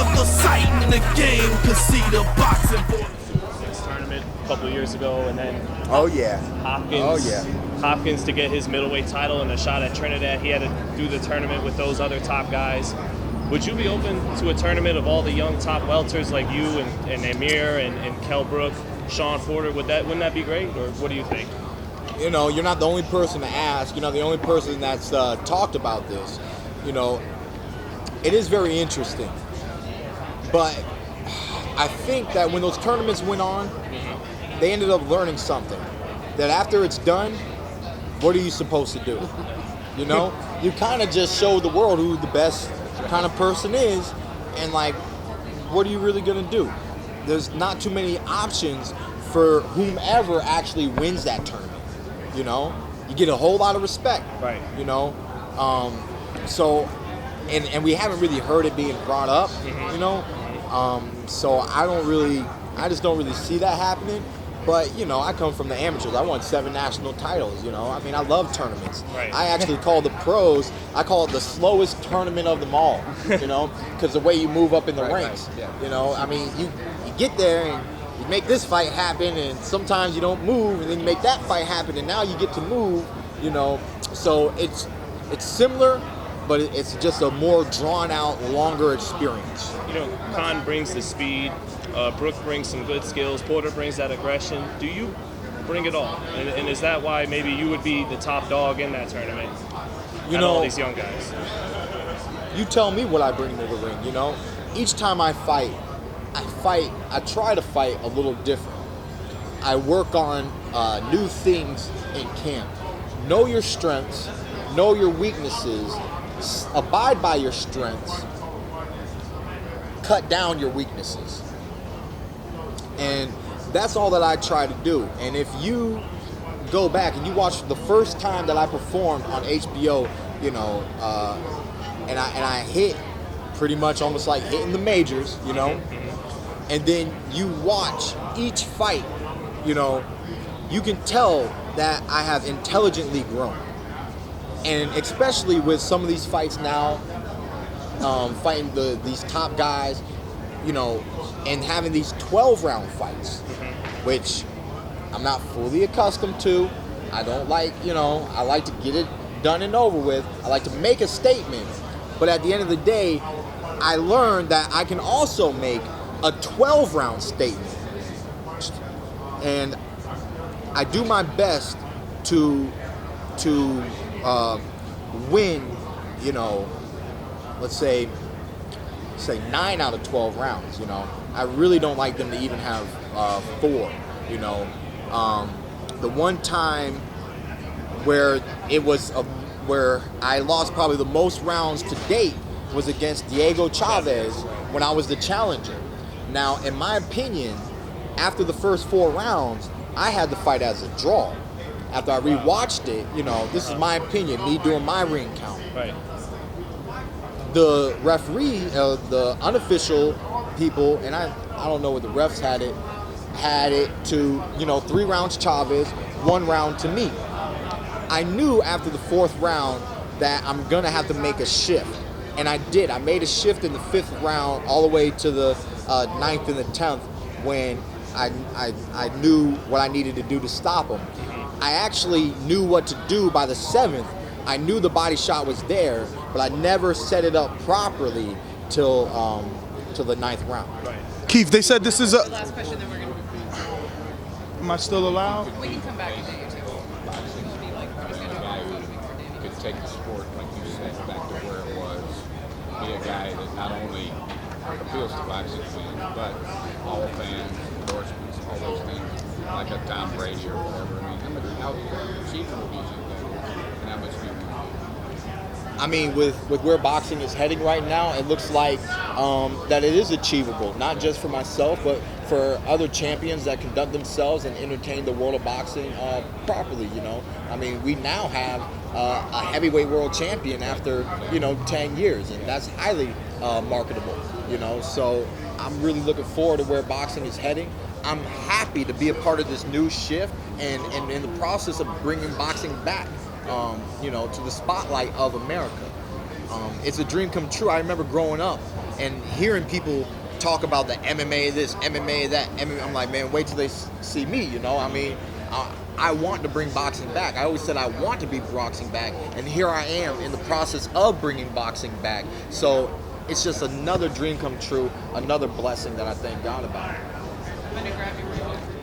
another sight in the game, cause see the boxing voice. Tournament a couple of years ago, and then Oh yeah. Hopkins. Oh yeah. Hopkins to get his middleweight title and a shot at Trinidad. He had to do the tournament with those other top guys. Would you be open to a tournament of all the young top welters like you and Amir and Kell Brook, Sean Porter? Wouldn't that be great, or what do you think? You know, you're not the only person to ask. You're not the only person that's talked about this. You know, it is very interesting. But I think that when those tournaments went on, they ended up learning something. That after it's done, what are you supposed to do? You know, you kind of just show the world who the best kind of person is, and like, what are you really gonna do? There's not too many options for whomever actually wins that tournament. You know, you get a whole lot of respect. Right. You know, so, and we haven't really heard it being brought up. You know, so I just don't really see that happening. But, you know, I come from the amateurs. I won 7 national titles, you know. I mean, I love tournaments. Right. I actually call the pros, I call it the slowest tournament of them all, you know, because the way you move up in the ranks. Right. Yeah. You know, I mean, you get there and you make this fight happen, and sometimes you don't move, and then you make that fight happen, and now you get to move, you know. So it's similar, but it's just a more drawn-out, longer experience. You know, Khan brings the speed. Brook brings some good skills. Porter brings that aggression. Do you bring it all? And is that why maybe you would be the top dog in that tournament? You know, all these young guys. You tell me what I bring to the ring, you know? Each time I try to fight a little different. I work on new things in camp. Know your strengths, know your weaknesses, abide by your strengths, cut down your weaknesses. And that's all that I try to do. And if you go back and you watch the first time that I performed on HBO, you know, and I hit pretty much almost like hitting the majors, you know, and then you watch each fight, you know, you can tell that I have intelligently grown. And especially with some of these fights now, fighting these top guys, you know, and having these 12-round fights, which I'm not fully accustomed to. I don't like, you know, I like to get it done and over with. I like to make a statement. But at the end of the day, I learned that I can also make a 12-round statement. And I do my best to win, you know, let's say 9 out of 12 rounds, you know. I really don't like them to even have 4, you know. The one time where where I lost probably the most rounds to date was against Diego Chavez when I was the challenger. Now, in my opinion, after the first 4 rounds, I had the fight as a draw. After I rewatched it, you know, this is my opinion, me doing my ring count. Right. The referee, the unofficial people, and I don't know what the refs had it to, you know, 3 rounds Chavez, 1 round to me. I knew after the 4th round that I'm gonna have to make a shift, and I did. I made a shift in the 5th round all the way to the 9th and the 10th when I knew what I needed to do to stop him. I actually knew what to do by the 7th. I knew the body shot was there, but I never set it up properly till the 9th round. Right. Keith, they said this is a... Last question, then we're going to... Am I still allowed? We can come back a day or two. Boxing It'll be like, we're just going to guy do who could take the sport, like you said, back to where it was. Be a guy that not only appeals to boxing fans, but all fans, endorsements, all those things, like a Tom Brady or whatever. I mean, how achievable do you think that is? And how much do you want? I mean, with where boxing is heading right now, it looks like that it is achievable, not just for myself, but for other champions that conduct themselves and entertain the world of boxing properly, you know. I mean, we now have a heavyweight world champion after, you know, 10 years, and that's highly marketable, you know. So I'm really looking forward to where boxing is heading. I'm happy to be a part of this new shift and in the process of bringing boxing back, you know, to the spotlight of America. It's a dream come true. I remember growing up, and hearing people talk about the MMA this, MMA that, MMA, I'm like, man, wait till they see me. You know, I mean, I want to bring boxing back. I always said I want to be boxing back, and here I am in the process of bringing boxing back. So it's just another dream come true, another blessing that I thank God about. I'm gonna grab you real quick.